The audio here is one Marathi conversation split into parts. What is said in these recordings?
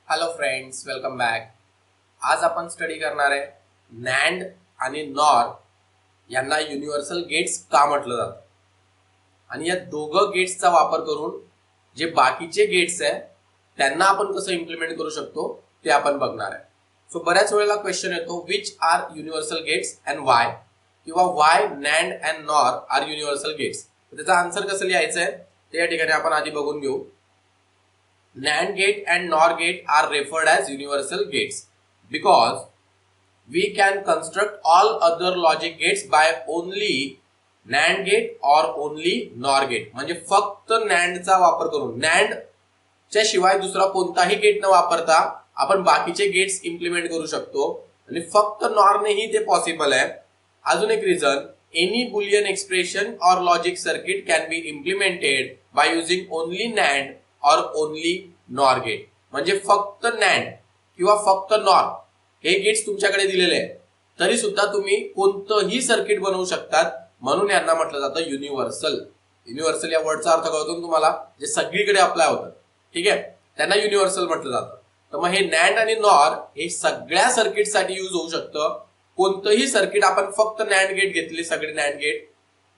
Hello friends, welcome back. आज आपण स्टडी करणार आहे नॅन्ड आणि नॉर यांना युनिव्हर्सल गेट्स का म्हटलं जातं आणि या दोघं गेट्सचा वापर करून जे बाकीचे गेट्स आहे त्यांना आपण कसं इम्प्लिमेंट करू शकतो ते आपण बघणार आहे. सो बऱ्याच वेळेला क्वेश्चन येतो which are universal gates and why, किंवा why NAND and NOR are universal gates. त्याचा आन्सर कसं लिहायचं आहे ते या ठिकाणी आपण आधी बघून घेऊ. NAND gate and NOR gate are referred as universal gates because we can construct all other logic gates by only NAND gate or only NOR gate. म्हणजे फक्त NAND चा वापर करून, NAND च्या शिवाय दुसरा कोणताही गेट न वापरता आपण बाकीचे गेट्स इम्प्लिमेंट करू शकतो आणि फक्त NOR नेही ते पॉसिबल आहे. अजून एक रिझन, एनी बुलियन एक्सप्रेशन और logic circuit can be implemented by using only NAND और ओनली नॉर गेट. म्हणजे फक्त नॅन्ड किंवा फक्त नॉर हे गेट्स तुमच्याकडे दिलेले आहे तरी सुद्धा तुम्ही कोणतंही सर्किट बनवू शकतात, म्हणून यांना म्हटलं जातं युनिव्हर्सल. युनिव्हर्सल या वर्डचा अर्थ कळतो तुम्हाला, जे सगळीकडे अप्लाय होतं. ठीक आहे, त्यांना युनिव्हर्सल म्हटलं जातं. तर मग हे नॅन्ड आणि नॉर हे सगळ्या सर्किटसाठी यूज होऊ शकतं. कोणतंही सर्किट आपण फक्त नॅन्ड गेट घेतली, सगळे नॅन्ड गेट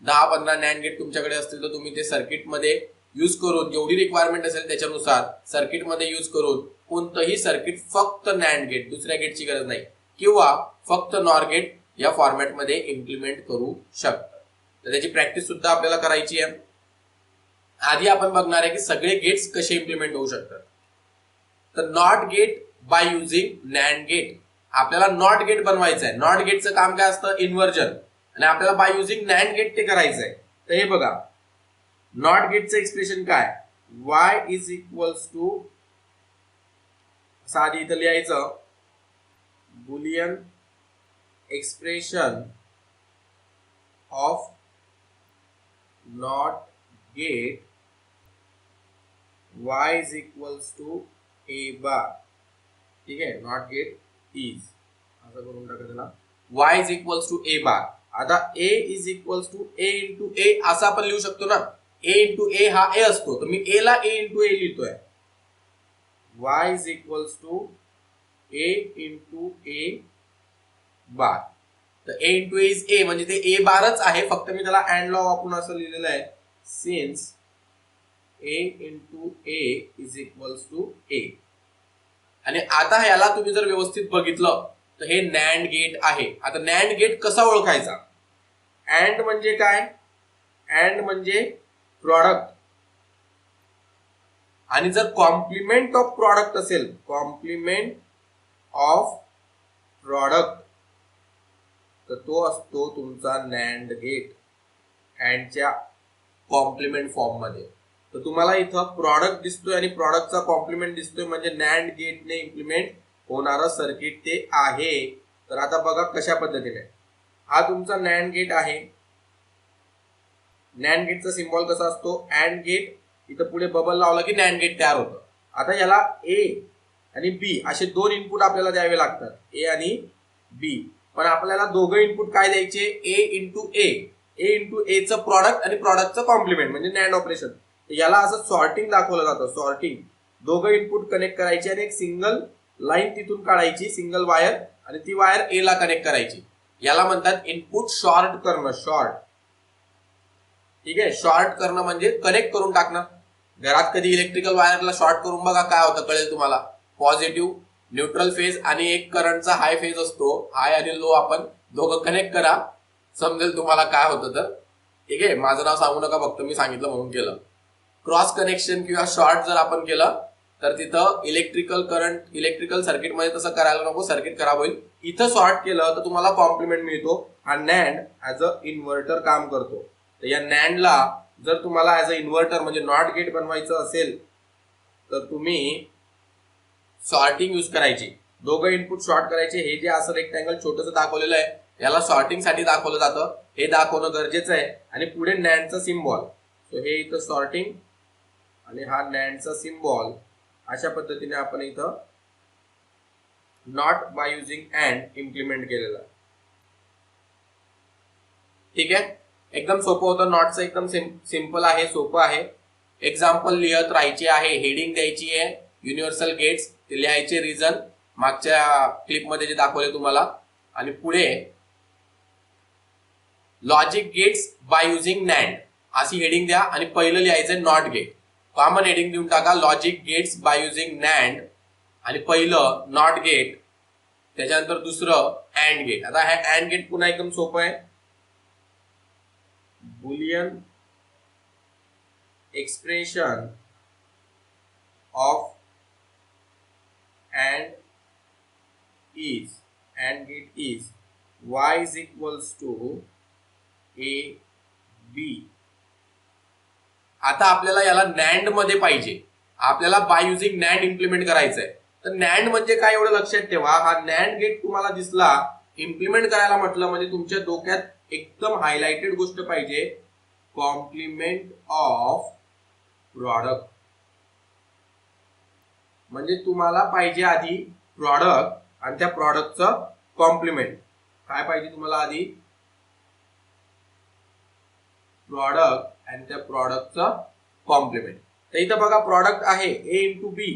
10-15 नॅन्ड गेट तुमच्याकडे असतील तर तुम्ही ते सर्किटमध्ये यूज करून जेवढी रिक्वायरमेंट असेल त्याच्यानुसार सर्किटमध्ये यूज करून कोणतंही सर्किट फक्त नॅन्ड गेट, दुसऱ्या गेटची गरज नाही, किंवा फक्त नॉर गेट या फॉर्मॅटमध्ये इम्प्लिमेंट करू शकतं. तर त्याची प्रॅक्टिस सुद्धा आपल्याला करायची आहे. आधी आपण बघणार आहे की सगळे गेट्स कसे इम्प्लिमेंट होऊ शकतात. तर not gate by using NAND gate, आपल्याला नॉट गेट बनवायचं आहे. नॉट गेटचं काम काय असतं, इन्व्हर्जन, आणि आपल्याला बाय युझिंग नॅन्ड गेट ते करायचं आहे. तर हे बघा, नॉट गेटचं एक्सप्रेशन काय, y इज इक्वल्स टू, आधी इथं लिहायचं, boolean expression of not gate y is equals to a bar. ठीक आहे, नॉट गेट इज असं करून टाका त्याला, y is equals to a bar. आता a is equals to a into a असं आपण लिहू शकतो ना. a इंटू a हा a असतो, तर मी a ला a इंटू a लिहितोय. y is equals to a into a bar. तर a into a is a म्हणजे ते a बारच आहे, फक्त मी त्याला अँड लॉ वापरून असं लिहिलेलं आहे, since a into a is equals to a. आणि आता याला तुम्ही जर व्यवस्थित बघितलं तर हे नॅन्ड गेट आहे. आता नॅन्ड गेट कसा ओळखायचा, अँड म्हणजे काय, अँड म्हणजे प्रॉडक्ट, आणि जर कॉम्प्लिमेंट ऑफ प्रॉडक्ट असेल, कॉम्प्लिमेंट ऑफ प्रॉडक्ट, तर तो असतो तुमचा नॅन्ड गेट अँडच्या कॉम्प्लिमेंट फॉर्म मध्ये. तर तुम्हाला इथं प्रॉडक्ट दिसतोय आणि प्रॉडक्टचा कॉम्प्लिमेंट दिसतोय, म्हणजे नॅन्ड गेटने इम्प्लिमेंट होणारं सर्किट ते आहे. तर आता बघा कशा पद्धतीने, हा तुमचा नॅन्ड गेट आहे. नॅन्ड गेटचा सिम्बॉल कसा असतो, अँड गेट, इथं पुढे बबल लावला की नॅन्ड गेट तयार होतं. आता याला ए आणि बी असे दोन इनपुट आपल्याला द्यावे लागतात, ए आणि बी. पण आपल्याला दोघं इनपुट काय द्यायचे, ए इंटू ए, ए इंटू ए चं प्रॉडक्ट आणि प्रॉडक्टचं कॉम्प्लिमेंट म्हणजे नॅन्ड ऑपरेशन. याला असं सॉर्टिंग दाखवलं जातं, सॉर्टिंग. दोघं इनपुट कनेक्ट करायचे आणि एक सिंगल लाईन तिथून काढायची, सिंगल वायर, आणि ती वायर ए ला कनेक्ट करायची. याला म्हणतात इनपुट शॉर्ट करणं, शॉर्ट. ठीक आहे, शॉर्ट करणं म्हणजे कनेक्ट करून टाकणं. घरात कधी इलेक्ट्रिकल वायरला शॉर्ट करून बघा, काय होतं कळेल तुम्हाला. पॉझिटिव्ह न्यूट्रल फेज आणि एक करंटचा हाय फेज असतो, हाय आणि लो आपण दोघं कनेक्ट करा, समजेल तुम्हाला काय होतं. तर ठीक आहे, माझं नाव सांगू नका, फक्त मी सांगितलं म्हणून केलं. क्रॉस कनेक्शन किंवा शॉर्ट जर आपण केलं तर तिथं इलेक्ट्रिकल करंट, इलेक्ट्रिकल सर्किटमध्ये तसं करायला नको, सर्किट खराब होईल. इथं शॉर्ट केलं तर तुम्हाला कॉम्प्लिमेंट मिळतो. हा नॅन्ड ऍज अ इन्व्हर्टर काम करतो. तर या नॅन्डला जर तुम्हाला ऍज अ इन्व्हर्टर म्हणजे नॉट गेट बनवायचं असेल तर तुम्ही सॉर्टिंग यूज करायची. दोघं इनपुट शॉर्ट करायचे. हे जे असं रेक्टँगल छोटंसं दाखवलेलं आहे याला सॉर्टिंग साठी दाखवलं जातं, हे दाखवणं गरजेचं आहे. आणि पुढे नॅन्डचा सिम्बॉल, तर हे इथं सॉर्टिंग आणि हा नॅन्डचा सिम्बॉल, अशा पद्धतीने आपण इथं not by using and implement केलेला. ठीक आहे, एकदम सोपं होतं. नॉटचं एकदम सिंपल आहे, सोपं आहे. एक्झाम्पल लिहत राहायचे आहे, हेडिंग द्यायची आहे, युनिव्हर्सल गेट्स ते लिहायचे रिझन मागच्या क्लिपमध्ये जे दाखवले तुम्हाला. आणि पुढे logic gates by using NAND अशी हेडिंग द्या आणि पहिलं लिहायचंय नॉट गेट. कॉमन हेडिंग देऊन टाका logic gates by using NAND आणि पहिलं नॉट गेट, त्याच्यानंतर दुसरं अँड गेट. आता हे अँड गेट पुन्हा एकदम सोपं आहे. Boolean expression of and gate is y is equals to a b. आता आपल्याला याला नॅन्ड मध्ये पाहिजे, आपल्याला बाय युझिंग नॅन्ड इम्प्लिमेंट करायचंय. तर नॅन्ड म्हणजे काय एवढं लक्षात ठेवा. हा नॅन्ड गेट तुम्हाला दिसला, इम्प्लिमेंट करायला म्हटलं म्हणजे तुमच्या डोक्यात एकदम हायलाइटेड गोष्ट पाहिजे, कॉम्प्लिमेंट ऑफ प्रॉडक्ट. म्हणजे तुम्हाला पाहिजे आधी प्रॉडक्ट आणि त्या प्रॉडक्टचं कॉम्प्लिमेंट. काय पाहिजे तुम्हाला आधी? प्रॉडक्ट आणि त्या प्रॉडक्टचं कॉम्प्लिमेंट. तर इथं बघा प्रॉडक्ट आहे ए इंटू बी.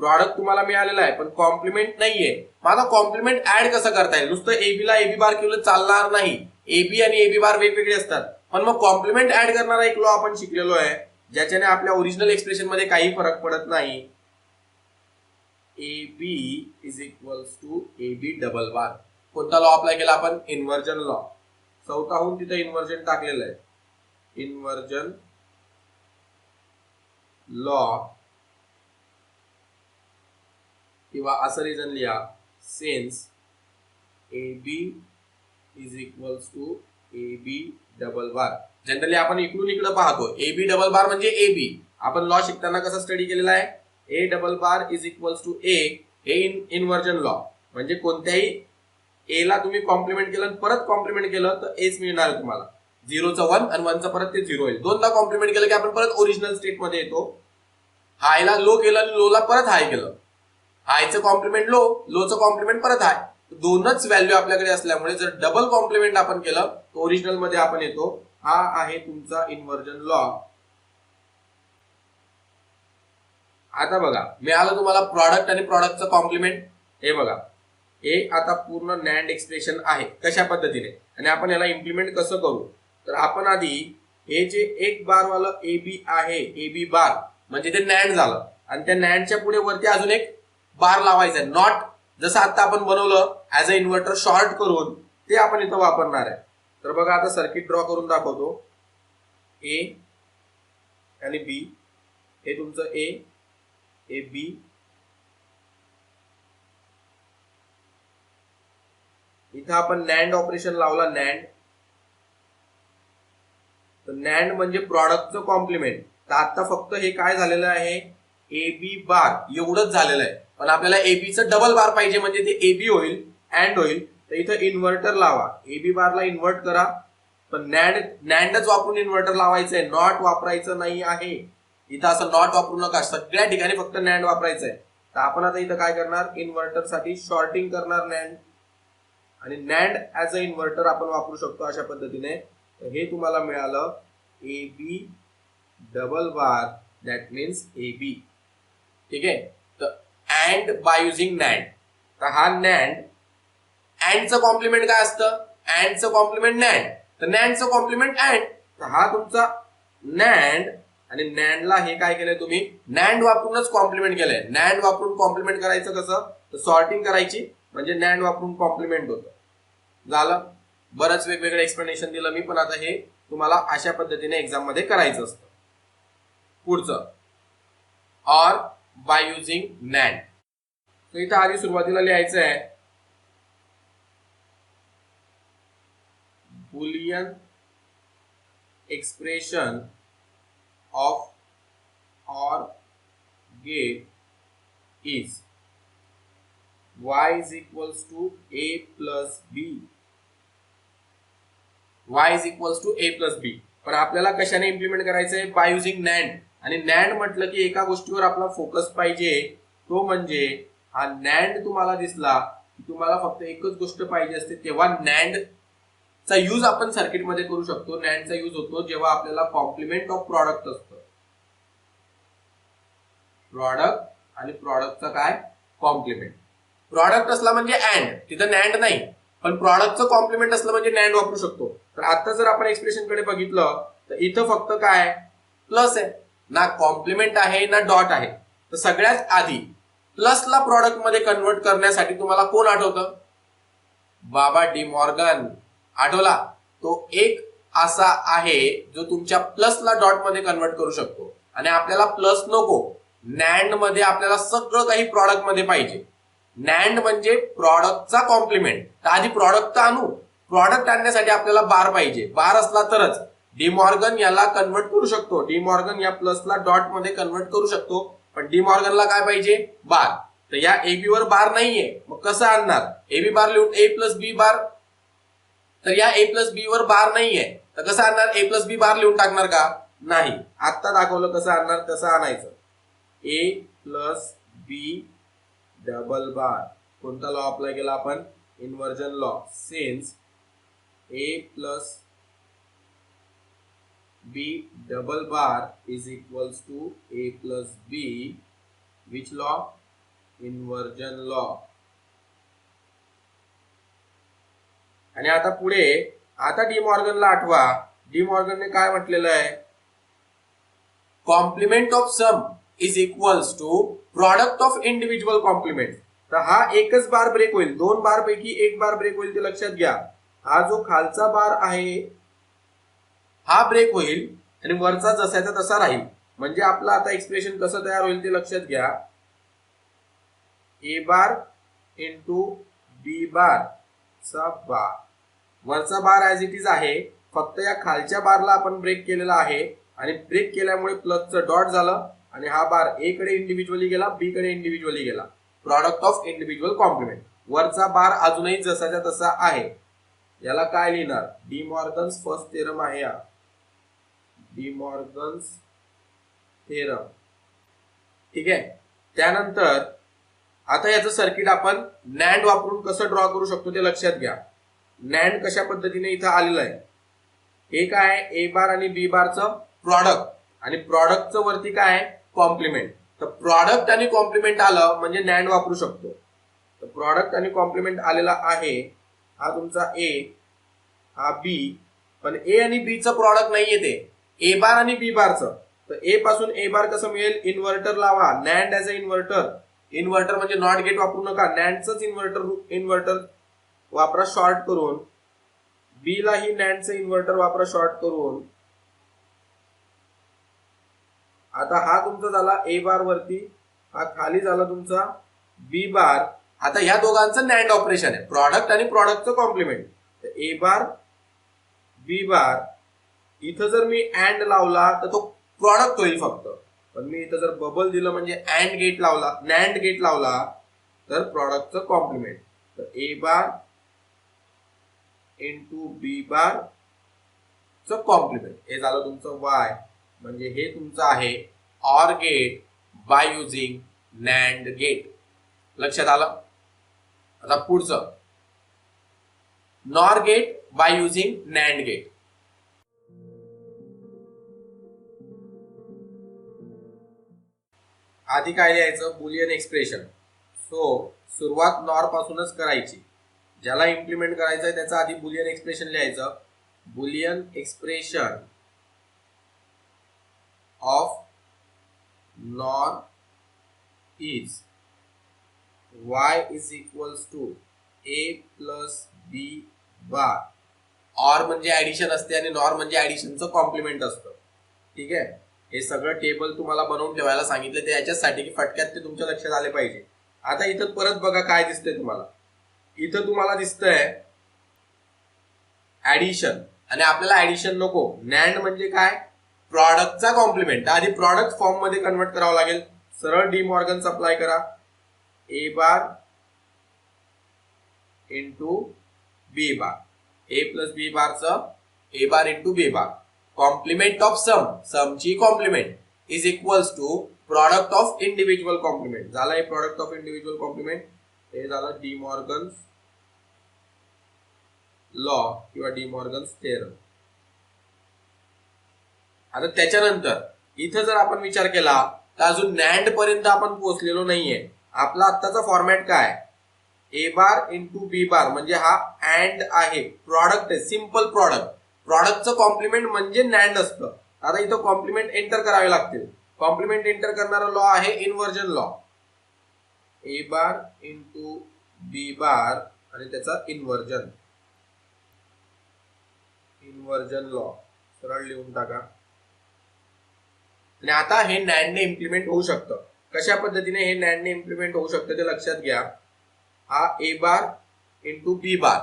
प्रॉडक्ट तुम्हाला मिळालेला आहे पण कॉम्प्लिमेंट नाहीये. मग आता कॉम्प्लिमेंट ऍड कसं करता येईल? नुसतं एबी ला एबी बार केलं चालणार नाही. एबी आणि एबी बार वेगवेगळे असतात. पण मग कॉम्प्लिमेंट ऍड करणारा एक लॉ आपण शिकलेलो आहे, ज्याच्याने आपल्या ओरिजिनल एक्सप्रेशन मध्ये काही फरक पडत नाही. AB is equals to AB double bar. कोणता लॉ अप्लाय केला आपण? Inversion law. चौथाहून तिथं इन्व्हर्जन टाकलेलं आहे. इन्व्हर्जन लॉ किंवा असं रिझन लिहा, since AB is equals to AB double bar. Generally आपण इकडून इकडे पाहतो. AB डबल बार म्हणजे AB. आपण लॉ शिकताना कसा स्टडी केलेला आहे? A double bar is equals to A. हे इन्व्हर्जन लॉ म्हणजे कोणत्याही ए ला तुम्ही कॉम्प्लिमेंट केलं परत कॉम्प्लिमेंट केलं तर एच मिळणार तुम्हाला. 0चं 1 आणि 1चं परत ते 0 होईल. दोनदा कॉम्प्लिमेंट केलं की आपण परत ओरिजिनल स्टेट मध्ये येतो. हायला लो केलं आणि लोला परत हाय केलं. हायचं कॉम्प्लिमेंट लो, लोचं कॉम्प्लिमेंट परत हाय. दोनच व्हॅल्यू आपल्याकडे असल्यामुळे जर डबल कॉम्प्लिमेंट आपण केलं तर ओरिजिनल मध्ये आपण येतो. हा आहे तुमचा इन्व्हर्जन लॉ. आता बघा मिळालं तुम्हाला प्रॉडक्ट आणि प्रॉडक्टचं कॉम्प्लिमेंट. हे बघा हे आता पूर्ण नॅन्ड एक्सप्रेशन आहे कशा पद्धतीने आणि आपण याला इम्प्लिमेंट कसं करू. तर आपण आधी हे जे एक बार वाला एबी आहे, एबी बार म्हणजे ते नॅन्ड झालं आणि त्या नॅन्डच्या पुढे वरती अजून एक बार लावायचा आहे. नॉट जसं आता आपण बनवलं ऍज अ इन्व्हर्टर शॉर्ट करून ते आपण इथं वापरणार आहे. तर बघा आता सर्किट ड्रॉ करून दाखवतो. ए आणि बी, हे तुमचं ए, ए बी, इथं आपण नॅन्ड ऑपरेशन लावला. नॅन्ड, तर नॅन्ड म्हणजे प्रॉडक्टचं कॉम्प्लिमेंट. तर आता फक्त हे काय झालेलं आहे, ए बी बार एवढंच झालेलं आहे. पण आपल्याला एबीचं डबल बार पाहिजे म्हणजे ते एबी होईल, अँड होईल. तर इथं इन्व्हर्टर लावा, एबी बारला इन्व्हर्ट करा. पण नॅन्डच वापरून इन्व्हर्टर लावायचंय, नॉट वापरायचं नाही आहे. इथं असं नॉट वापरू नका, सगळ्या ठिकाणी फक्त नॅन्ड वापरायचंय. तर आपण आता इथं काय करणार, इन्व्हर्टर साठी शॉर्टिंग करणार नॅन्ड, आणि नॅन्ड ऍज अ इन्व्हर्टर आपण वापरू शकतो अशा पद्धतीने. हे तुम्हाला मिळालं A B double bar, that means A B. ठीक आहे. तर अँड बाय युझिंग नॅन्ड. तर हा नॅन्ड, अँडचं कॉम्प्लिमेंट काय असतं, अँडचं कॉम्प्लिमेंट नॅन्ड, तर नॅन्डचं कॉम्प्लिमेंट अँड. तर हा तुमचा नॅन्ड, आणि नॅन्डला हे काय केलंय तुम्ही, नॅन्ड वापरूनच कॉम्प्लिमेंट केलंय. नॅन्ड वापरून कॉम्प्लिमेंट करायचं कसं, तर सॉर्टिंग करायची म्हणजे नॅन्ड वापरून कॉम्प्लिमेंट होतं. झालं. बरंच वेगवेगळं एक्सप्लेनेशन दिलं मी, पण आता हे तुम्हाला अशा पद्धतीने एक्झाम मध्ये करायचं असतं. पुढचं ऑर बाय युझिंग नॅन्ड. तर इथं आधी सुरुवातीला लिहायचं आहे boolean expression of or gate is y is equals to a plus b. y is equals to a plus b. पण आपल्याला कशाने इम्प्लिमेंट करायचंय, बाय युझिंग नॅन्ड. आणि नॅन्ड म्हटलं की एका गोष्टीवर आपला फोकस पाहिजे, तो म्हणजे हा नॅन्ड तुम्हाला दिसला की तुम्हाला फक्त एकच गोष्ट पाहिजे असते, तेव्हा नॅन्ड चा यूज आपण सर्किट मध्ये करू शकतो. नॅन्डचा यूज होतो जेव्हा आपल्याला कॉम्प्लिमेंट ऑफ प्रॉडक्ट असतं. प्रॉडक्ट आणि प्रॉडक्टचा काय कॉम्प्लिमेंट. प्रॉडक्ट असला म्हणजे अँड, तिथं नॅन्ड नाही, पण प्रॉडक्टचं कॉम्प्लिमेंट असलं म्हणजे नॅन्ड वापरू शकतो. तर आता जर आपण एक्सप्रेशन कडे बघितलं तर इथं फक्त काय प्लस आहे, ना कॉम्प्लिमेंट आहे ना डॉट आहे. तर सगळ्यात आधी प्लसला प्रॉडक्ट मध्ये कन्वर्ट करण्यासाठी तुम्हाला कोण आठवतं? बाबा डी मॉर्गन. आठवला? तो एक असा आहे जो तुमच्या प्लसला डॉट मध्ये कन्वर्ट करू शकतो. आणि आपल्याला प्लस नको, नॅन्ड मध्ये आपल्याला सगळं काही प्रॉडक्ट मध्ये पाहिजे. नॅन्ड म्हणजे प्रॉडक्टचा कॉम्प्लिमेंट. तर आधी प्रॉडक्ट आणू, प्रॉडक्ट आणण्यासाठी आपल्याला बार पाहिजे. बार असला तरच डी मॉर्गन याला कन्वर्ट करू शकतो. डी मॉर्गन या प्लसला डॉट मध्ये कन्वर्ट करू शकतो, पण डी मॉर्गनला काय पाहिजे? बार. तर या एबी वर बार नाहीये, मग कसं आणणार? एबी बार लिहून ए प्लस बी बार. तर या ए प्लस बी वर बार नाहीये, तर कसं आणणार? ए प्लस बी बार लिहून टाकणार का? नाही. आता दाखवलं कसं आणणार, कसं आणायचं. A plus B double bar. कोणता लॉ अप्लाय केला आपण? Inversion law. Since A plus B double bar is equals to A plus B. Which law? Inversion law. आणि आता पुढे, आता डी मॉर्गनला आठवा. डी मॉर्गनने काय म्हटलेलं आहे? Complement of sum is equals to product of individual complement. तर हा एकच बार ब्रेक होईल, दोन बार पैकी एक बार ब्रेक होईल, ते लक्षात घ्या. हा जो खालचा बार आहे हा ब्रेक होईल आणि वरचा जसाचा तसा राहील. म्हणजे आपलं आता एक्सप्रेशन कसं तयार होईल ते लक्षात घ्या. ए बार इंटू बी बार चा बार. वरचा बार ऍज इट इज आहे, फक्त या खालच्या बारला आपण ब्रेक केलेला आहे आणि ब्रेक केल्यामुळे प्लसचं डॉट झालं आणि हा बार ए कडे इंडिव्हिज्युअली गेला, बी कडे इंडिव्हिज्युअली गेला. Product of individual complement. वरचा बार अजूनही जसाच्या तसा आहे. याला काय लिहिणार? डी मॉर्गन्स फर्स्ट थेरम आहे हा. D Morgan's theorem. ठीक आहे. त्यानंतर आता याचं सर्किट आपण नॅन्ड वापरून कसं ड्रॉ करू शकतो ते लक्षात घ्या. नॅन्ड कशा पद्धतीने इथं आलेलं आहे. हे काय आहे? ए बार आणि बी बारचं प्रॉडक्ट आणि प्रॉडक्टचं वरती काय आहे? कॉम्प्लिमेंट. तर प्रॉडक्ट आणि कॉम्प्लिमेंट आलं म्हणजे नॅन्ड वापरू शकतो. तर प्रॉडक्ट आणि कॉम्प्लिमेंट आलेला आहे. हा तुमचा ए, हा बी, पण ए आणि बी चं प्रॉडक्ट नाहीये ते, ए बार आणि बी बारचं. तर ए पासून ए बार कसं मिळेल? इन्व्हर्टर लावा. NAND as a inverter. Inverter म्हणजे नॉट गेट वापरू नका, नॅन्डचंच इन्व्हर्टर वापरा शॉर्ट करून. बी लाही नॅन्डचं इन्व्हर्टर वापरा शॉर्ट करून. आता हा तुमचा झाला ए बार वरती, हा खाली झाला तुमचा बी बार. आता ह्या दोघांचं नॅन्ड ऑपरेशन आहे, प्रॉडक्ट आणि प्रॉडक्टचं कॉम्प्लिमेंट. ए बार बी बार. इथं जर मी अँड लावला तर तो प्रॉडक्ट होईल फक्त, पण मी इथं जर बबल दिलं म्हणजे अँड गेट लावला, नॅन्ड गेट लावला तर प्रॉडक्टचं कॉम्प्लिमेंट. तर ए बार इंटू बी बार च कॉम्प्लिमेंट. हे झालं तुमचं वाय. म्हणजे हे तुमचं आहे or gate by using NAND gate. लक्षात आलं? आता पुढचं NOR gate by using NAND gate. आधी काय लिहायचं? Boolean expression. सो सुरुवात नॉर पासूनच करायची. ज्याला इम्प्लिमेंट करायचं आहे त्याचं आधी बुलियन एक्सप्रेशन लिहायचं. Boolean expression of NOR is y is equals to A plus B bar. Or म्हणजे ऍडिशन असते आणि नॉर म्हणजे ऍडिशनचं कॉम्प्लिमेंट असतं. ठीक आहे. हे सगळं टेबल तुम्हाला बनवून ठेवायला सांगितलं ते याच्यासाठी की फटक्यात ते तुमच्या लक्षात आले पाहिजे. आता इथं परत बघा काय दिसतंय तुम्हाला. इथं तुम्हाला दिसतंय ऍडिशन आणि आपल्याला ऍडिशन नको. नॅन्ड म्हणजे काय? प्रॉडक्टचा कॉम्प्लिमेंट. आधी प्रॉडक्ट फॉर्म मध्ये कन्वर्ट करावं लागेल. सरळ डी मॉर्गन अप्लाय करा. A bar into B bar. A plus B बारचं A bar into B bar. Complement of sum, समची complement is equals to product of individual complement. झालं हे प्रॉडक्ट ऑफ इंडिव्हिज्युअल कॉम्प्लिमेंट. हे झालं डी मॉर्गन्स लॉ किंवा डी मॉर्गन्स थेरम. आता त्याच्यानंतर इथं जर आपण विचार केला तर अजून नॅन्ड पर्यंत आपण पोहोचलेलो नाहीये. आपला आत्ताचा फॉर्मॅट काय, ए बार इंटू बी बार म्हणजे हा अँड आहे, प्रॉडक्ट आहे, सिंपल प्रॉडक्ट. प्रॉडक्टचं कॉम्प्लिमेंट म्हणजे नॅन्ड असतं. आता इथं कॉम्प्लिमेंट एंटर करावे लागतील. कॉम्प्लिमेंट एंटर करणारा लॉ आहे इन्व्हर्जन लॉ. ए बार इंटू बी बार आणि त्याचा इन्व्हर्जन लॉ सरळ लिहून टाका. आणि आता हे नॅन्डने इम्प्लिमेंट होऊ शकतं. कशा पद्धतीने हे नॅन्डने इम्प्लिमेंट होऊ शकतं ते लक्षात घ्या. हा ए बार इंटू बी बार,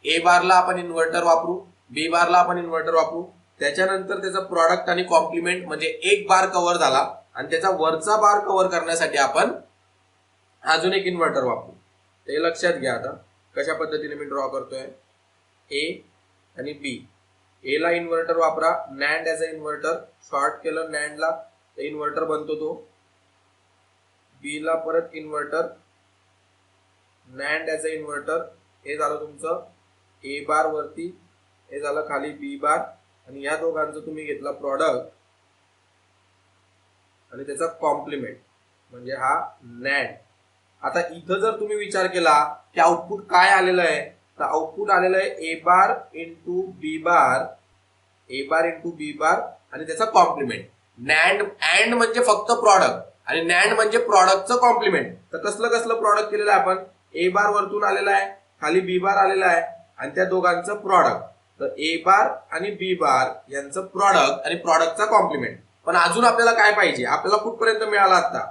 ए बारला आपण इन्व्हर्टर वापरू, बी बारला आपण इन्व्हर्टर वापरू. त्याच्यानंतर त्याचा प्रॉडक्ट आणि कॉम्प्लिमेंट म्हणजे एक बार कव्हर झाला आणि त्याचा वरचा बार कव्हर करण्यासाठी आपण अजून एक इन्व्हर्टर वापरू. ते लक्षात घ्या. आता कशा पद्धतीने मी ड्रॉ करतोय, ए आणि बी. ए ला इन्व्हर्टर वापरा, NAND as a inverter, short केलं नॅन्डला तर इन्व्हर्टर बनतो तो. बी ला परत inverter, NAND as a inverter. हे झालं तुमचं ए बार वरती, हे झालं खाली बी बार आणि या दोघांचं तुम्ही घेतला प्रॉडक्ट आणि त्याचा कॉम्प्लिमेंट म्हणजे हा नॅन्ड. आता इथं जर तुम्ही विचार केला की आउटपुट काय आलेलं आहे, तर आउटपुट आलेलं आहे ए बार इंटू बी बार, ए बार इंटू बी बार आणि त्याचा कॉम्प्लिमेंट. नॅन्ड अँड म्हणजे फक्त प्रॉडक्ट आणि नॅन्ड म्हणजे प्रॉडक्टचं कॉम्प्लिमेंट. तर कसलं प्रॉडक्ट केलेलं आहे आपण, ए बार वरतून आलेला आहे, खाली बी बार आलेला आहे आणि त्या दोघांचं प्रॉडक्ट. तर ए बार आणि बी बार यांचं प्रॉडक्ट आणि प्रॉडक्टचा कॉम्प्लिमेंट. पण अजून आपल्याला काय पाहिजे, आपल्याला कुठपर्यंत मिळालं, आता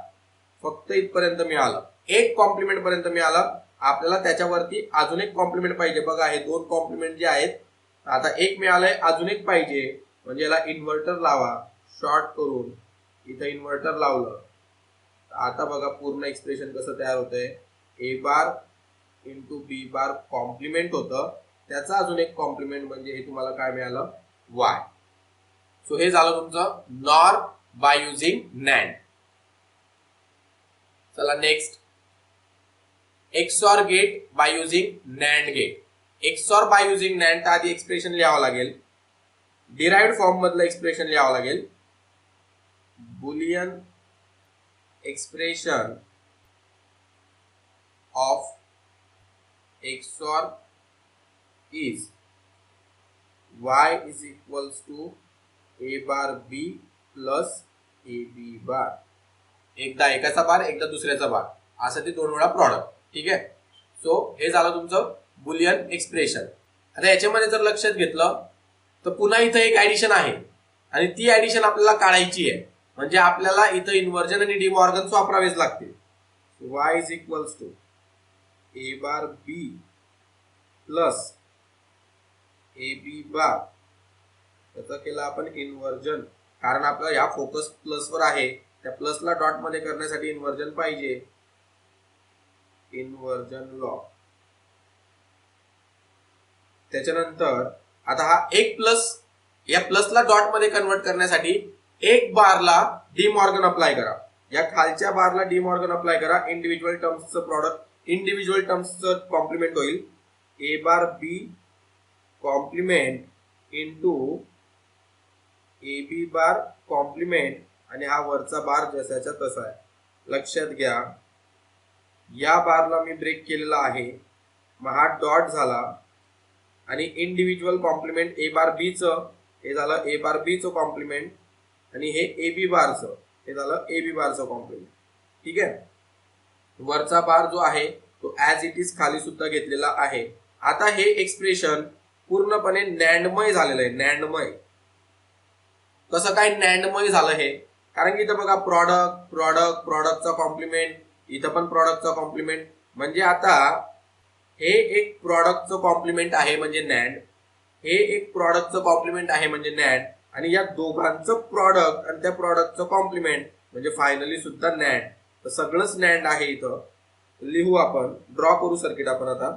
फक्त इथपर्यंत मिळालं, एक कॉम्प्लिमेंट पर्यंत मिळालं. आपल्याला त्याच्यावरती अजून एक कॉम्प्लिमेंट पाहिजे. बघा हे दोन कॉम्प्लिमेंट जे आहेत, आता एक मिळालंय, अजून एक पाहिजे म्हणजे याला इन्व्हर्टर लावा, शॉर्ट करून इथं इन्व्हर्टर लावलं. आता बघा पूर्ण एक्सप्रेशन कसं तयार होतंय, ए bar into B bar complement होतं, त्याचा अजून एक कॉम्प्लिमेंट म्हणजे हे तुम्हाला काय मिळालं, वाय. सो हे झालं तुमचं नॉर बाय युझिंग नॅन्ड. चला next, XOR gate by using NAND gate. XOR by using NAND आधी एक्सप्रेशन लिहावं लागेल, डिराइव्ड फॉर्म मधलं एक्सप्रेशन लिहावं लागेल. Boolean expression of XOR is y is equals to a bar b plus ab bar. एकदा एकाचा बार एकदा दुसऱ्याचा बार, असं ते दोन वेळा प्रॉडक्ट. ठीक आहे. सो हे झालं तुमचं बुलियन एक्सप्रेशन. आता याच्यामध्ये जर लक्षात घेतलं तर पुन्हा इथं एक ऍडिशन आहे आणि ती ऍडिशन आपल्याला काढायची आहे. म्हणजे आपल्याला इथं इन्व्हर्जन आणि डिमॉर्गन्स वापरावेच लागतील. y is equals to a bar b plus A B bar, त्याचा केला आपण इन्व्हर्जन, कारण आपला या फोकस प्लस वर आहे, त्या प्लसला डॉट मध्ये करण्यासाठी इन्व्हर्जन पाहिजे, इन्व्हर्जन लॉ. त्याच्यानंतर आता हा एक प्लस, या प्लसला डॉट मध्ये कन्वर्ट करण्यासाठी एक बारला डिमॉर्गन अप्लाय करा, या खालच्या बारला डिमॉर्गन अप्लाय करा. इंडिव्हिज्युअल टर्म्सचं प्रॉडक्ट, इंडिव्हिज्युअल टर्म्सचं कॉम्प्लिमेंट होईल, A bar B complement into A B bar complement आणि हा वरचा बार जसाच्या तसा आहे. लक्षात घ्या, या बारला मी ब्रेक केलेला आहे, मग हा डॉट झाला आणि इंडिव्हिज्युअल कॉम्प्लिमेंट ए बार बी चं, हे झालं ए बार बी चं कॉम्प्लिमेंट आणि हे ए बी बारचं, हे झालं ए बी बारचं कॉम्प्लिमेंट. ठीक आहे. वरचा बार जो आहे तो ऍज इट इज खाली सुद्धा घेतलेला आहे. आता हे एक्सप्रेशन पूर्णपणे नॅन्डमय झालेलं आहे. नॅन्डमय कसं काय नॅन्डमय झालं हे, कारण की इथं बघा प्रॉडक्ट प्रॉडक्ट प्रॉडक्टचा कॉम्प्लिमेंट, इथं पण प्रॉडक्टचा कॉम्प्लिमेंट, म्हणजे आता हे एक प्रॉडक्टचं कॉम्प्लिमेंट आहे म्हणजे नॅन्ड, हे एक प्रॉडक्टचं कॉम्प्लिमेंट आहे म्हणजे नॅन्ड, आणि या दोघांचं प्रॉडक्ट आणि त्या प्रॉडक्टचं कॉम्प्लिमेंट म्हणजे फायनली सुद्धा नॅन्ड. तर सगळंच नॅन्ड आहे. इथं लिहू आपण, ड्रॉ करू सर्किट आपण. आता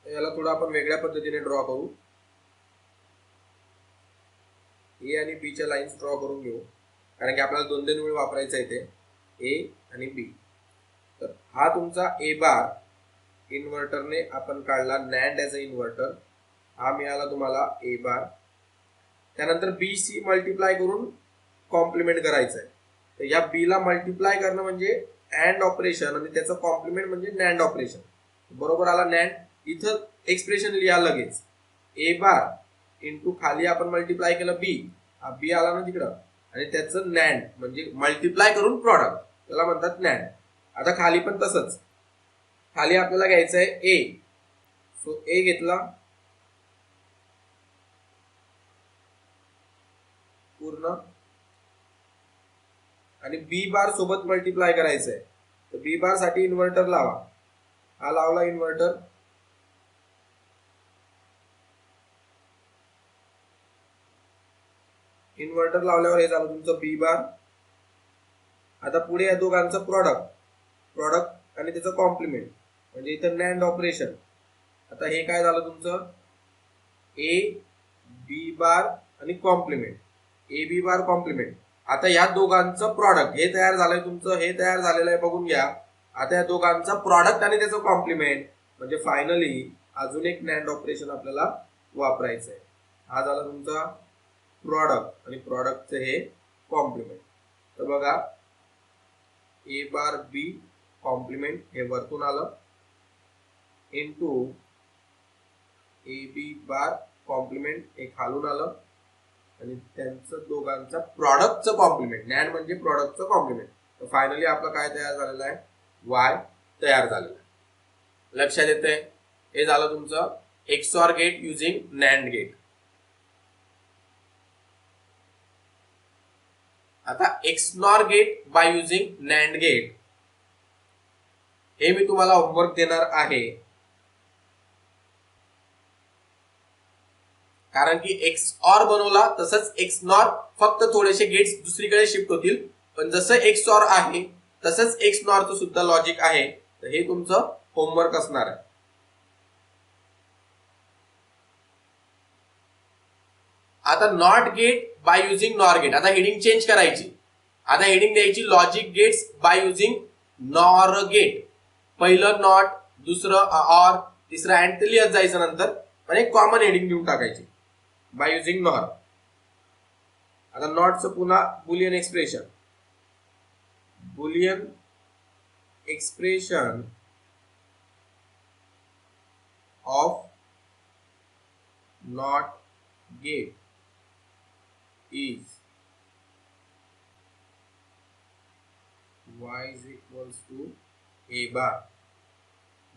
याला थोडं आपण वेगळ्या पद्धतीने ड्रॉ करू, ए आणि बी च्या लाईन्स ड्रॉ करून घेऊ, कारण की आपल्याला दोन वेळ वापरायचं आहे ते ए आणि बी. तर हा तुमचा ए बार इन्व्हर्टरने आपण काढला, नॅन्ड ॲज अ इन्व्हर्टर, हा मिळाला तुम्हाला ए बार. त्यानंतर बी सी मल्टिप्लाय करून कॉम्प्लिमेंट करायचं आहे. तर या बी ला मल्टिप्लाय करणं म्हणजे अँड ऑपरेशन आणि त्याचं कॉम्प्लिमेंट म्हणजे नॅन्ड ऑपरेशन. बरोबर आला नॅन्ड. इथं एक्सप्रेशन लिहा लगेच, ए बार इंटू खाली आपण मल्टिप्लाय केलं बी, हा बी आला ना तिकडं, आणि त्याचं नॅन्ड म्हणजे मल्टिप्लाय करून प्रॉडक्ट, त्याला म्हणतात नॅन्ड. आता खाली पण तसंच, खाली आपल्याला घ्यायचं आहे ए, सो ए घेतला पूर्ण आणि बी बार सोबत मल्टिप्लाय करायचंय. तर बी बार साठी इन्व्हर्टर लावा, हा लावला इन्व्हर्टर. इन्व्हर्टर लावल्यावर हे झालं तुमचं बी बार. आता पुढे या दोघांचं प्रॉडक्ट आणि त्याचं कॉम्प्लिमेंट म्हणजे इथं नॅन्ड ऑपरेशन. आता हे काय झालं तुमचं, ए बी बार आणि कॉम्प्लिमेंट, ए बी बार कॉम्प्लिमेंट. आता या दोघांचं प्रॉडक्ट हे तयार झालंय तुमचं, हे तयार झालेलं आहे बघून घ्या. आता या दोघांचा प्रॉडक्ट आणि त्याचं कॉम्प्लिमेंट म्हणजे फायनली अजून एक नॅन्ड ऑपरेशन आपल्याला वापरायचं आहे. हा झाला तुमचा प्रॉडक्ट आणि प्रॉडक्टचं हे कॉम्प्लिमेंट. तर बघा ए बार बी कॉम्प्लिमेंट हे वरतून आलं into A B bar complement हे खालून आलं आणि त्यांचं दोघांचा प्रॉडक्टचं कॉम्प्लिमेंट, नॅन्ड म्हणजे प्रॉडक्टचं कॉम्प्लिमेंट. तर फायनली आपलं काय तयार झालेलं आहे, वाय तयार झालेलं आहे. लक्षात येते. हे झालं तुमचं XOR gate using NAND gate. आता XNOR gate by using NAND gate हे मी तुम्हाला होमवर्क देणार आहे, कारण की एक्स ऑर बनवला तसंच एक्स नॉर, फक्त थोडेसे गेट्स दुसरीकडे शिफ्ट होतील. पण जसं एक्स ऑर आहे तसंच एक्स नॉरचं सुद्धा लॉजिक आहे. तर हे तुमचं होमवर्क असणार आहे. आता not gate by using NOR gate. आता हेडिंग चेंज करायची. आता हेडिंग द्यायची logic gates by using NOR gate. पहिलं नॉट, दुसरं ऑर, तिसरं अँड ते लिहत जायचं नंतर, पण एक कॉमन हेडिंग देऊन टाकायची बाय युजिंग नॉर. आता नॉटचं पुन्हा Boolean expression, Boolean expression of not gate is y is equals to a bar.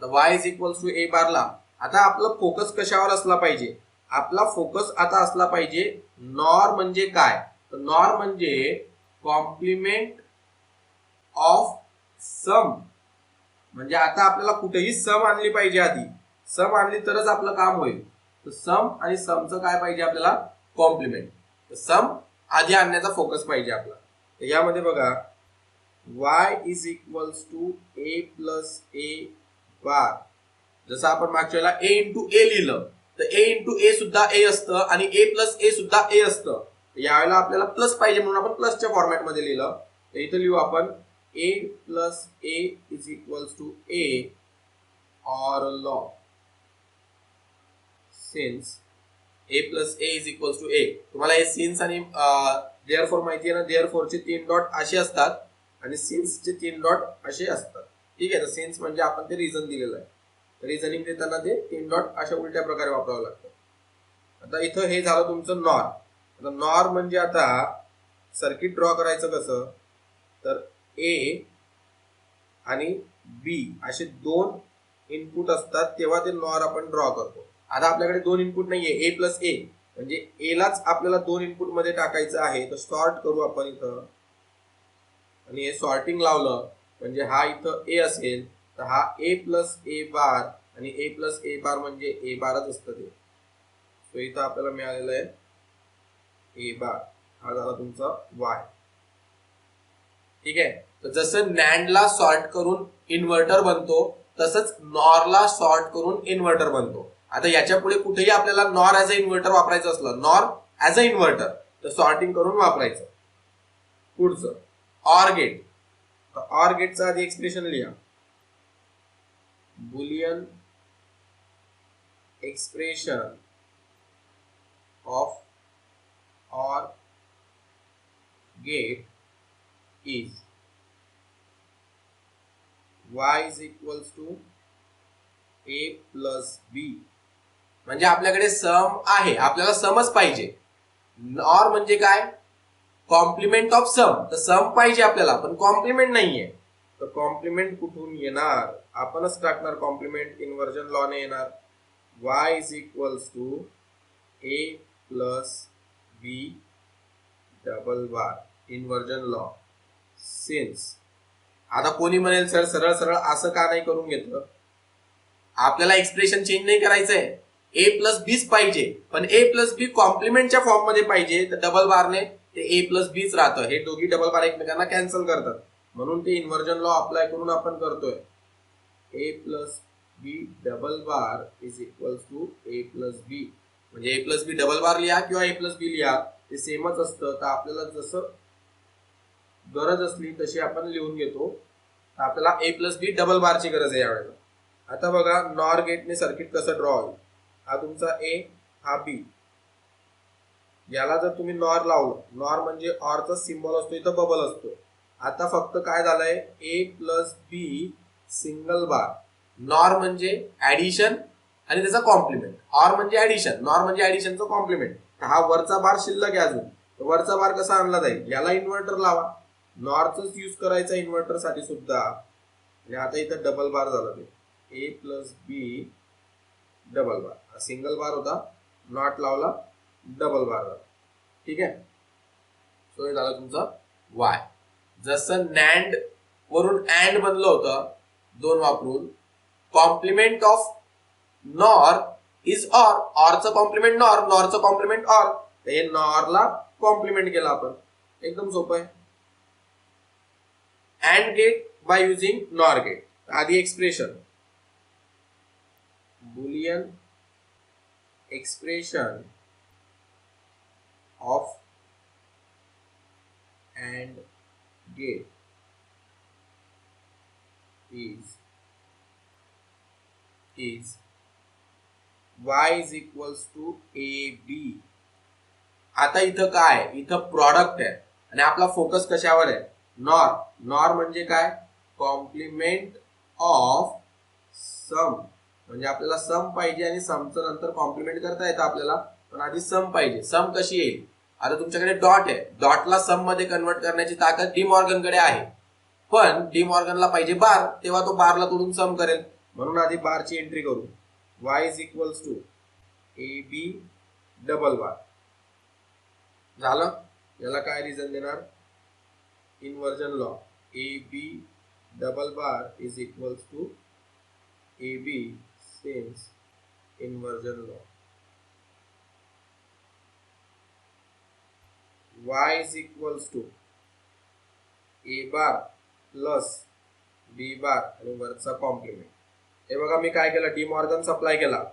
the y is equals to a bar ला आता आपलं फोकस कशावर असला पाहिजे, आपला फोकस आता असला पाहिजे नॉर म्हणजे काय. तर नॉर म्हणजे कॉम्प्लिमेंट ऑफ सम. म्हणजे आता आपल्याला कुठेही सम आणली पाहिजे, आधी सम आणली तरच आपलं काम होईल. तर सम आणि समचं काय पाहिजे आपल्याला, कॉम्प्लिमेंट. सम आधी आणण्याचा फोकस पाहिजे आपला. तर यामध्ये बघा y is equals to a plus a bar. जसं आपण मागच्या वेळेला a इंटू a लिहिलं, तर a इंटू a सुद्धा a असतं आणि a प्लस a सुद्धा a असतं. यावेळेला आपल्याला प्लस पाहिजे म्हणून आपण प्लसच्या फॉर्मॅटमध्ये लिहिलं. तर इथं लिहू आपण a plus a is equals to a or law since a plus a is equals to a. तुम्हाला हे सिन्स आणि देअरफॉर माहिती आहे ना, देअरफॉरचे 3 डॉट असे असतात आणि सिन्सचे 3 डॉट असे असतात. ठीक आहे. तर सिन्स म्हणजे आपण ते रिझन दिलेलं आहे, रिझनिंग देताना ते 3 डॉट अशा उलट्या प्रकारे वापरावं लागतं. आता इथं हे झालं तुमचं नॉर. आता नॉर म्हणजे आता सर्किट ड्रॉ करायचं कसं, तर ए आणि बी असे 2 इनपुट असतात तेव्हा ते नॉर आपण ड्रॉ करतो. आता आपल्याकडे 2 इनपुट नाहीये, ए प्लस ए म्हणजे ए लाच आपल्याला 2 इनपुट मध्ये टाकायचं आहे. तर सॉर्ट करू आपण इथं आणि हे सॉर्टिंग लावलं म्हणजे हा इथं ए असेल, तर हा ए प्लस ए बार आणि ए प्लस ए बार म्हणजे ए बारच असतं ते. सो इथं आपल्याला मिळालेलं आहे ए बार. हा झाला तुमचा वाय. ठीक आहे. तर जसं नॅन्डला सॉर्ट करून इन्व्हर्टर बनतो तसंच नॉरला सॉर्ट करून इन्व्हर्टर बनतो. आता याच्या पुढे कुठेही आपल्याला नॉर ऍज अ इन्व्हर्टर वापरायचं असलं, नॉर ऍज अ इन्व्हर्टर, तर सॉर्टिंग करून वापरायचं. पुढचं ऑर गेट. तर ऑर गेटचं आधी एक्सप्रेशन लिहा, Boolean expression of or gate is y is equals to A plus B. म्हणजे आपल्याकडे सम आहे, आपल्याला समच पाहिजे. नॉर म्हणजे काय? कॉम्प्लिमेंट ऑफ सम. तर सम पाहिजे आपल्याला, पण कॉम्प्लिमेंट नाहीये. तर कॉम्प्लिमेंट कुठून येणार? आपणच टाकणार कॉम्प्लिमेंट. इन्व्हर्जन लॉ ने येणार. y is equals to A plus B double bar inversion law. Since. आता कोणी म्हणेल सर सरळ सरळ असं का नाही करून घेतलं? आपल्याला एक्सप्रेशन चेंज नाही करायचंय. ए प्लस बीच पाहिजे, पण ए प्लस बी कॉम्प्लिमेंटच्या फॉर्म मध्ये पाहिजे. तर डबल बारने ते ए प्लस बीच राहतं. हे दोघी डबल बार एकमेकांना कॅन्सल करतात, म्हणून ते इन्व्हर्जन लॉ अप्लाय करून आपण करतोय. A plus B double bar is equals to A plus B. म्हणजे ए प्लस बी डबल बार लिहा किंवा ए प्लस बी लिहा, ते सेमच असतं. तर आपल्याला जसं गरज असली तशी आपण लिहून घेतो. आपल्याला ए प्लस बी डबल बारची गरज आहे यावेळेला. आता बघा नॉर गेटने सर्किट कसं ड्रॉ होईल. हा तुमचा ए, हा बी. याला जर तुम्ही नॉर लावलं, नॉर म्हणजे ऑरचा सिम्बॉल असतो, इथं बबल असतो. आता फक्त काय झालंय, ए प्लस बी सिंगल बार. नॉर म्हणजे ऍडिशन आणि त्याचा कॉम्प्लिमेंट. ऑर म्हणजे ऍडिशन, नॉर म्हणजे ऍडिशनचं कॉम्प्लिमेंट. हा वरचा बार शिल्लक आहे अजून. वरचा बार कसा आणला जाईल? याला इन्व्हर्टर लावा. नॉरच यूज करायचा इन्व्हर्टर साठी सुद्धा. आणि आता इथं डबल बार झाला, ते ए प्लस बी डबल बार. हा सिंगल बार होता, नॉट लावला, डबल बार झाला. ठीक आहे. सो हे झालं तुमचं वाय. जसं नॅन्ड वरून अँड बनलं होतं दोन वापरून, complement of NOR is OR. ऑरचं कॉम्प्लिमेंट नॉर, नॉरचं कॉम्प्लिमेंट ऑर. हे नॉरला कॉम्प्लिमेंट केलं आपण. एकदम सोपं आहे. AND gate by using NOR gate. आधी expression, Boolean expression of and gate is y is equals to ab. आता इथं काय? इथं प्रॉडक्ट आहे आणि आपला फोकस कशावर आहे? नॉर. नॉर म्हणजे काय? कॉम्प्लिमेंट ऑफ सम. म्हणजे आपल्याला सम पाहिजे आणि समचं नंतर कॉम्प्लिमेंट करता येतं आपल्याला, पण आधी सम पाहिजे. सम कशी येईल? आता तुमच्याकडे डॉट आहे, डॉटला सम मध्ये कन्वर्ट करण्याची ताकद डी मॉर्गन कडे आहे, पण डी मॉर्गनला पाहिजे बार, तेव्हा तो बारला तोडून सम करेल. म्हणून आधी बारची एंट्री करू. y is equals to A B double bar. झालं. याला काय रिझन देणार? Inversion law. A B double bar is equals to A B since inversion law. y is equals to A bar plus B bar आणि वरचा कॉम्प्लिमेंट. हे बघा मी काय केलं, डी मॉर्गन अप्लाय केला.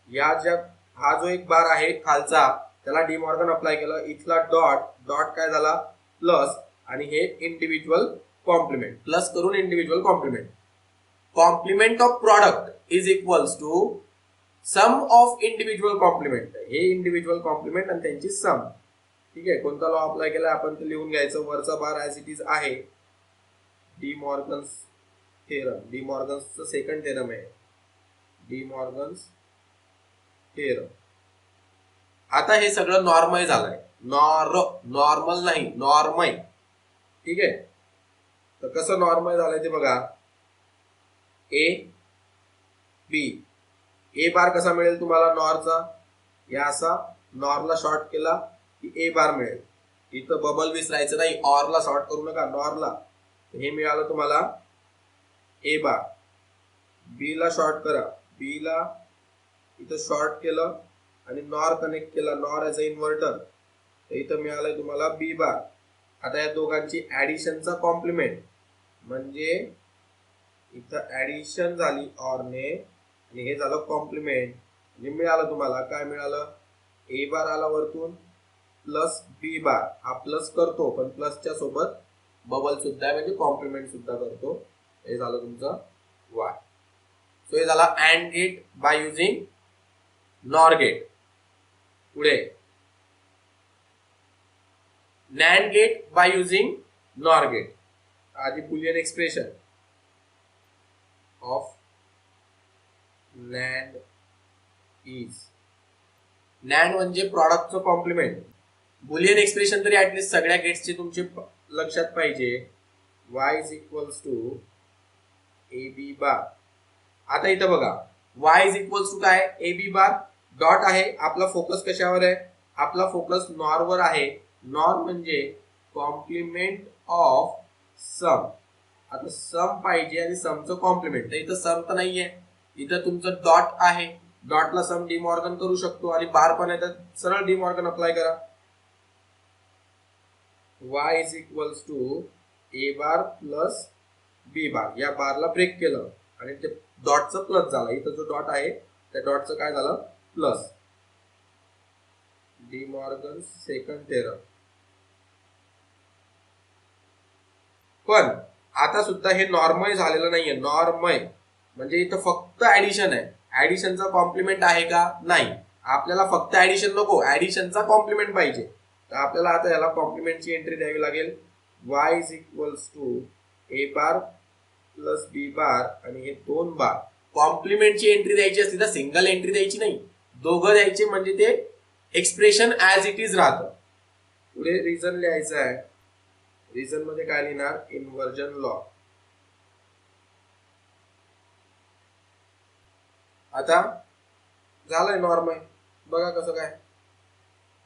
या ज्या हा जो एक बार आहे खालचा, त्याला डी मॉर्गन अप्लाय केलं. इथला डॉट, डॉट काय झाला? प्लस, आणि हे इंडिव्हिज्युअल कॉम्प्लिमेंट. प्लस करून individual complement. Complement of product is equals to sum of individual complement. हे इंडिव्हिज्युअल कॉम्प्लिमेंट आणि त्यांची सम. ठीक आहे. कोणता लॉ अप्लाय केला आपण ते लिहून घ्यायचं. वरचा बार ऍज इट इज आहे. De Morgan's theorem. डी मॉर्गन्सचं सेकंड थेरम आहे. De Morgan's theorem. आता हे सगळं नॉर्मल झालंय. नॉर्मल नाही, नॉर्मल. ठीक आहे. तर कसं नॉर्मल झालंय ते बघा. A B. ए बार कसा मिळेल तुम्हाला नॉरचा? या असा नॉरला शॉर्ट केला की ए बार मिळेल. इथं बबल विसरायचं नाही, ऑरला शॉर्ट करू नका, नॉरला. हे मिळालं तुम्हाला ए बार. बी ला शॉर्ट करा. बी ला इथं शॉर्ट केलं आणि नॉर कनेक्ट केला, नॉर ॲज अ इन्व्हर्टर. इथं मिळालंय तुम्हाला बी बार. आता या दोघांची ऍडिशनचा कॉम्प्लिमेंट म्हणजे इथं ऍडिशन झाली ऑरने आणि हे झालं कॉम्प्लिमेंट. म्हणजे मिळालं तुम्हाला काय मिळालं? ए बार आला वरतून प्लस बी बार. हा प्लस करतो पण प्लसच्या सोबत बबल सुद्धा म्हणजे कॉम्प्लिमेंट सुद्धा करतो. हे झालं तुमचं वाय. सो हे झाला AND gate by using NOR gate. पुढे NAND gate by using NOR gate. आधी Boolean expression. Of NAND is, NAND म्हणजे प्रॉडक्टचं कॉम्प्लिमेंट. बुलियन एक्सप्रेशन तरी ऍटलीस्ट सगळ्या गेट्सचे तुमचे लक्षात पाहिजे. y is equals to A B bar. आता इथं बघा y इज इक्वल्स टू काय, ए बी बार डॉट आहे. आपला फोकस कशावर आहे, आपला फोकस नॉर वर आहे. नॉर म्हणजे कॉम्प्लिमेंट ऑफ सम. आता सम पाहिजे आणि समचं कॉम्प्लिमेंट, तर इथं सम तर नाहीये, इथं तुमचं डॉट आहे. डॉटला सम डिमॉर्गन करू शकतो आणि बार पण आहे, तर सरळ डिमॉर्गन अप्लाय करा. y is equals to A bar plus B bar. या बारला ब्रेक केलं आणि ते डॉटचं प्लस झालं. इथं जो डॉट आहे त्या डॉटचं काय झालं, प्लस. De Morgan second theorem. पण आता सुद्धा हे नॉर्मल झालेलं नाहीये. नॉर्मल म्हणजे इथं फक्त ऍडिशन आहे. ऍडिशनचा कॉम्प्लिमेंट आहे का, नाही. आपल्याला फक्त ऍडिशन नको, ऍडिशनचा कॉम्प्लिमेंट पाहिजे. तर आपल्याला आता याला कॉम्प्लिमेंटची एंट्री द्यावी लागेल. y is equals to A bar plus B bar आणि हे 2 बार. कॉम्प्लिमेंटची एंट्री द्यायची असती तर सिंगल एंट्री द्यायची नाही, दोघं द्यायचे, म्हणजे ते एक्सप्रेशन ऍज इट इज राहतं. पुढे रिझन लिहायचं आहे. रिझन मध्ये काय लिहिणार, इन्व्हर्जन लॉ. आता झालंय नॉर्मल, बघा कसं काय.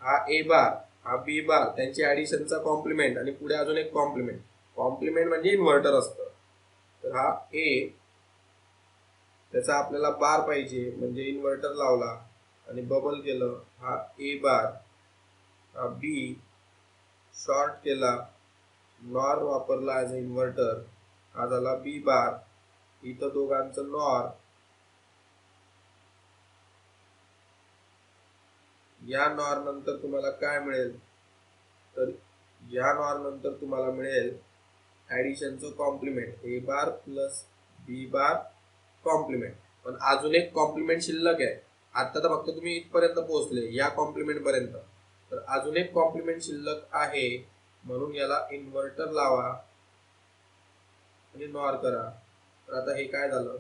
हा ए बार हा बी बार त्यांची ऍडिशनचा कॉम्प्लिमेंट आणि पुढे अजून एक कॉम्प्लिमेंट. कॉम्प्लिमेंट म्हणजे इन्व्हर्टर असतं. तर हा ए, त्याचा आपल्याला बार पाहिजे म्हणजे इन्व्हर्टर लावला आणि बबल केलं. हा ए बार, हा बी शॉर्ट केला, नॉर वापरला ऍज अ इन्व्हर्टर, हा झाला बी बार. इथं दोघांचं नॉर. या नॉर नंतर तुम्हाला काय मिळेल, तर या नॉर नंतर तुम्हाला मिळेल ऍडिशनचं कॉम्प्लिमेंट, ए bar plus B bar complement. पण अजून एक कॉम्प्लिमेंट शिल्लक आहे. आता तर फक्त तुम्ही इथपर्यंत पोहोचले या कॉम्प्लिमेंट पर्यंत, तर अजून एक कॉम्प्लिमेंट शिल्लक आहे. म्हणून याला इन्व्हर्टर लावा आणि नॉर करा. तर आता हे काय झालं,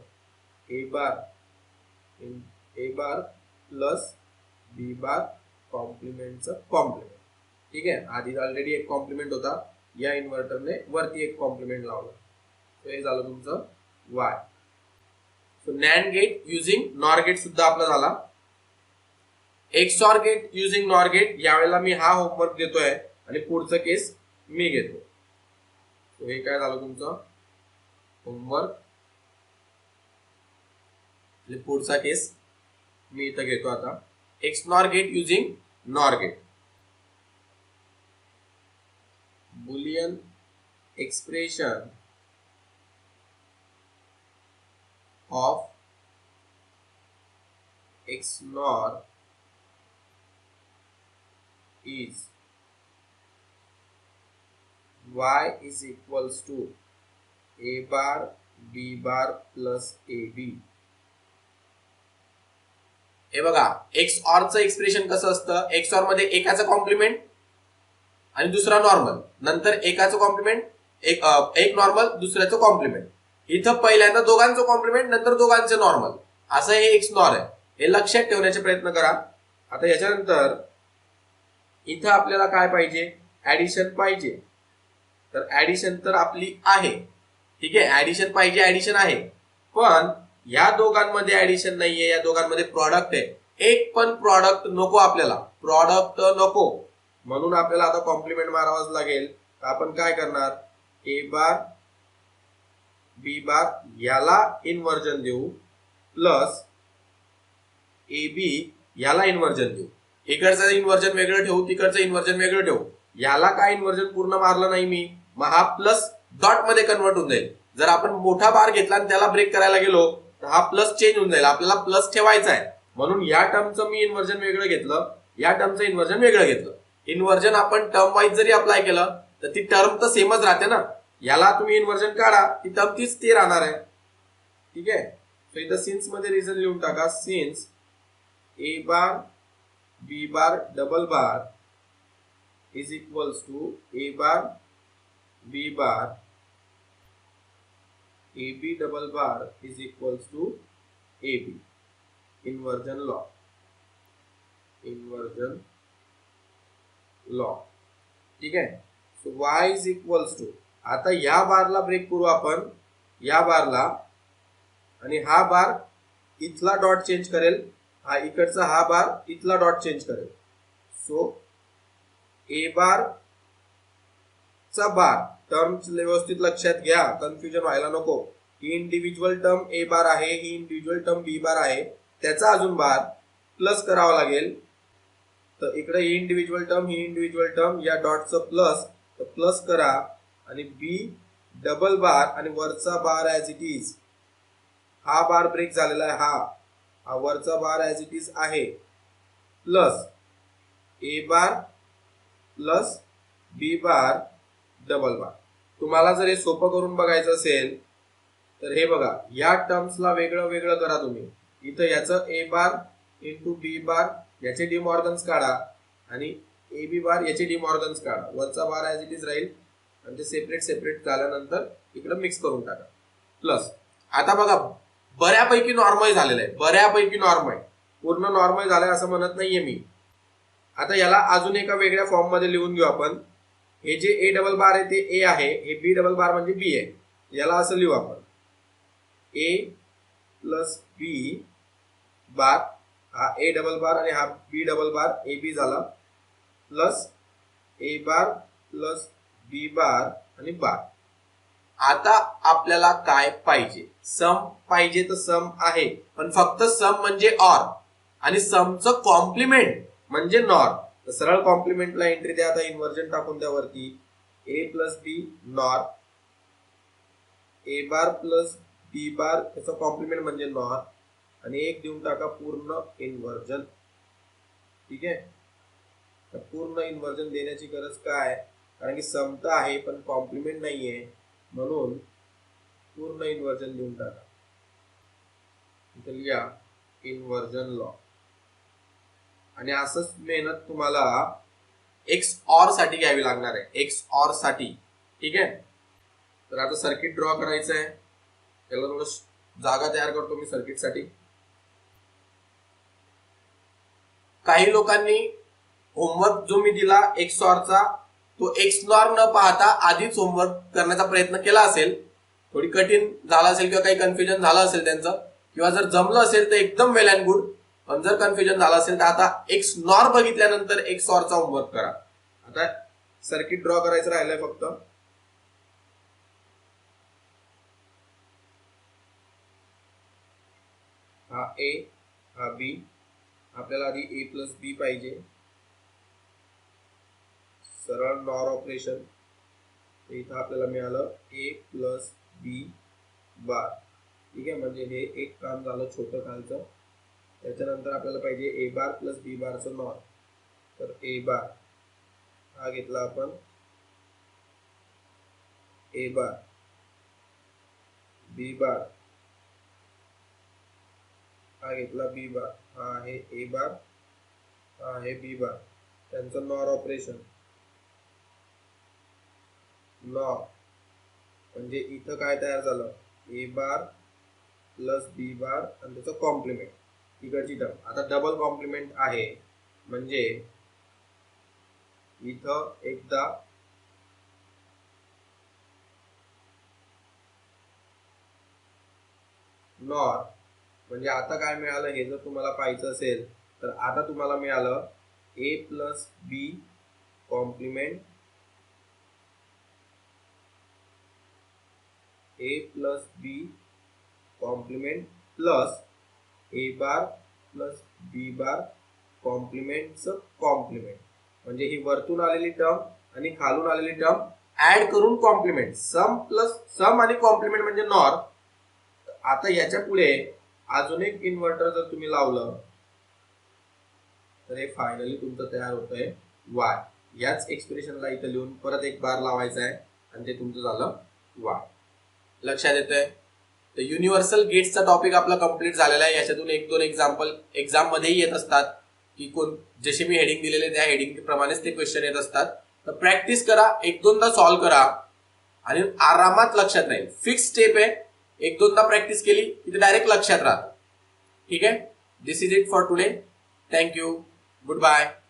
ए बार प्लस बी बार कॉम्प्लिमेंटचं कॉम्प्लिमेंट. ठीक आहे, आधी ऑलरेडी एक कॉम्प्लिमेंट होता, या इन्व्हर्टरने वरती एक कॉम्प्लिमेंट लावला. तर हे झालं तुमचं y. So NAND gate using NOR gate सुद्धा आपला झाला. XOR gate using NOR gate, यावेळेला मी हा होमवर्क देतोय आणि पुढचं केस मी घेतो. सो हे काय झालं तुमचं होमवर्क, पुढचा केस मी इथं घेतो आता. XNOR gate using NOR gate. Boolean expression of XNOR is y is equals to a bar b bar plus ab. हे बघा एक्स ऑर चं एक्सप्रेशन कसं असतं, एक्स ऑर मध्ये एकाचं कॉम्प्लिमेंट आणि दुसरा नॉर्मल, नंतर एकाचं कॉम्प्लिमेंट, एक नॉर्मल दुसऱ्याचं कॉम्प्लिमेंट. इथं पहिल्यांदा दोघांचं कॉम्प्लिमेंट नंतर दोघांचं नॉर्मल, असं हे एक्स नॉर आहे. हे लक्षात ठेवण्याचे प्रयत्न करा. आता याच्यानंतर इथं आपल्याला काय पाहिजे, ऍडिशन पाहिजे. तर ऍडिशन तर आपली आहे, ठीक आहे, ऍडिशन पाहिजे, ऍडिशन आहे. पण या दोघांमध्ये ऍडिशन नाहीये, या दोघांमध्ये प्रॉडक्ट आहे. एक पण प्रॉडक्ट नको आपल्याला, प्रॉडक्ट नको. म्हणून आपल्याला आता कॉम्प्लिमेंट मारावाच लागेल. तर आपण काय करणार, ए बार बी बार याला इन्व्हर्जन देऊ प्लस ए बी याला इन्व्हर्जन देऊ. इकडचं इन्व्हर्जन वेगळं ठेवू, तिकडचं इन्व्हर्जन वेगळं ठेवू. याला काय इन्व्हर्जन पूर्ण मारलं नाही मी, मग हा प्लस डॉट मध्ये कन्वर्ट होऊन जाईल. जर आपण मोठा बार घेतला आणि त्याला ब्रेक करायला गेलो तर हा प्लस चेंज होऊन जाईल. आपल्याला प्लस ठेवायचा आहे म्हणून या टर्मचं मी इन्व्हर्जन वेगळं घेतलं, या टर्मचं इन्व्हर्जन वेगळं घेतलं. इन्व्हर्जन आपण टर्म वाईज जरी अप्लाय केलं तर ती टर्म तर सेमच राहते ना. याला तुम्ही इन्व्हर्जन काढा, ती टर्म तीच ती राहणार आहे. ठीक आहे, सो इथं सिन्स मध्ये रिझन लिहून टाका. Since A bar B bar double bar is equals to A bar B bar AB double bar is equals to AB, inversion law, ठीक आहे. So y is equals to, आता या बारला ब्रेक करू आपण, या बारला, आणि हा बार इथला डॉट चेंज करेल, हा इकडचा हा बार इथला डॉट चेंज करेल. सो ए बार चा बार, टर्म व्यवस्थित लक्षात घ्या, कन्फ्युजन व्हायला नको. ही इंडिव्हिज्युअल टर्म ए बार आहे, ही इंडिव्हिज्युअल टर्म बी बार आहे, त्याचा अजून बार प्लस करावा लागेल. तर इकडे ही इंडिव्हिज्युअल टर्म, ही इंडिव्हिज्युअल टर्म, या डॉटचं प्लस, तर प्लस करा, आणि बी डबल बार आणि वरचा बार ॲज इट इज, हा बार ब्रेक झालेला आहे, हा वरचा बार ॲज इट इज आहे, प्लस ए bar plus B bar double बार. तुम्हाला जर हे सोपं करून बघायचं असेल तर हे बघा, या टर्म्सला वेगळं वेगळं करा तुम्ही. इथं याचं ए बार इंटू बी बार याचे डिमॉर्गन्स काढा, आणि ए बी बार याचे डिमॉर्गन्स काढा, वरचा बार ॲज इट इज राहील, आणि ते सेपरेट सेपरेट झाल्यानंतर इकडं मिक्स करून टाका, प्लस. आता बघा, बऱ्यापैकी नॉर्मल झालेलं आहे, बऱ्यापैकी नॉर्मल, पूर्ण नॉर्मल झालंय असं म्हणत नाहीये मी. आता याला अजून एका वेगळ्या फॉर्म मध्ये लिहून घेऊ आपण. हे जे ए डबल बार आहे ते ए आहे, हे बी डबल बार म्हणजे बी आहे. याला असं लिहू आपण, ए प्लस बी बार, हा ए डबल बार आणि हा बी डबल बार, ए बी झाला, प्लस ए बार प्लस बी बार आणि बार. आता आपल्याला काय पाहिजे? सम पाहिजे. तर सम आहे, पण फक्त सम म्हणजे ऑर, आणि समचं कॉम्प्लिमेंट म्हणजे नॉर. तर सरळ कॉम्प्लिमेंटला एंट्री द्या. आता इन्व्हर्जन टाकून द्या वरती, A plus B NOR, A bar plus B bar त्याचा कॉम्प्लिमेंट म्हणजे नॉर, आणि एक देऊन टाका पूर्ण इन्व्हर्जन. ठीक आहे, तर पूर्ण इन्व्हर्जन देण्याची गरज काय? कारण की सम तर आहे पण कॉम्प्लिमेंट नाहीये, म्हणून पूर्ण इन्व्हर्जन देऊन टाका. इथं लिहा इन्व्हर्जन लॉ. आणि असंच मेहनत तुम्हाला एक्स ऑर साठी घ्यावी लागणार आहे, एक्स ऑर साठी. ठीक आहे, तर आता सर्किट ड्रॉ करायचं आहे. त्याला थोडं जागा तयार करतो मी सर्किट साठी. काही लोकांनी होमवर्क जो मी दिला एक्स ऑरचा, तो एक्स नॉर न पाहता आधीच होमवर्क करण्याचा प्रयत्न केला असेल. थोडी कठीण झाला असेल किंवा काही कन्फ्युजन झालं असेल त्यांचं, किंवा जर जमलं असेल तर एकदम वेल अँड गुड. पण जर कन्फ्युजन झालं असेल तर आता एक्स नॉर बघितल्यानंतर एक्स ऑरचा होमवर्क करा. आता सर्किट ड्रॉ करायचं राहिलंय फक्त. हा ए, हा बी, आपल्याला आधी ए प्लस बी पाहिजे. सरळ नॉर ऑपरेशन, इथं आपल्याला मिळालं ए प्लस बी बार. ठीक आहे, म्हणजे हे एक काम झालं छोटं खालचं. त्याच्यानंतर आपल्याला पाहिजे ए बार प्लस बी बारचं नॉर. तर ए बार हा घेतला आपण, ए बार, बी बार हा घेतला, बी बार हा आहे ए बार, हा आहे बी बार. त्यांचं नॉर ऑपरेशन, नॉर म्हणजे इथं काय तयार झालं, ए बार प्लस बी बार आणि त्याचं कॉम्प्लिमेंट इकडची टर्म. आता डबल कॉम्प्लिमेंट आहे म्हणजे इथं एकदा नॉर, म्हणजे आता काय मिळालं हे जर तुम्हाला पाहायचं असेल तर आता तुम्हाला मिळालं ए प्लस बी कॉम्प्लिमेंट, ए प्लस बी कॉम्प्लिमेंट प्लस ए बार प्लस बी बार कॉम्प्लिमेंटचं कॉम्प्लिमेंट. म्हणजे ही वरतून आलेली टर्म आणि खालून आलेली टर्म ऍड करून कॉम्प्लिमेंट. सम प्लस सम आणि कॉम्प्लिमेंट म्हणजे नॉर. आता याच्या पुढे अजून एक इन्व्हर्टर जर तुम्ही लावलं तर हे फायनली तुमचं तयार होतंय वाय. याच एक्सप्रेशनला इथं लिहून परत एक बार लावायचा आहे आणि ते तुमचं झालं वाय. लक्षात येतंय? तर युनिव्हर्सल गेट्सचा टॉपिक आपला कंप्लीट झालेला आहे. याच्यातून एक दोन एक्झाम्पल एक्झाम मध्येही येत असतात की कोण जसे मी हेडिंग दिलेले त्या हेडिंग प्रमाणेच ते क्वेश्चन येत असतात. तर प्रॅक्टिस करा, एक दोनदा सॉल्व्ह करा आणि आरामात लक्षात राहील. फिक्स स्टेप आहे, एक दोनदा प्रॅक्टिस केली की ते डायरेक्ट लक्षात राहतं. ठीक आहे. This is it for today. Thank you. Good bye.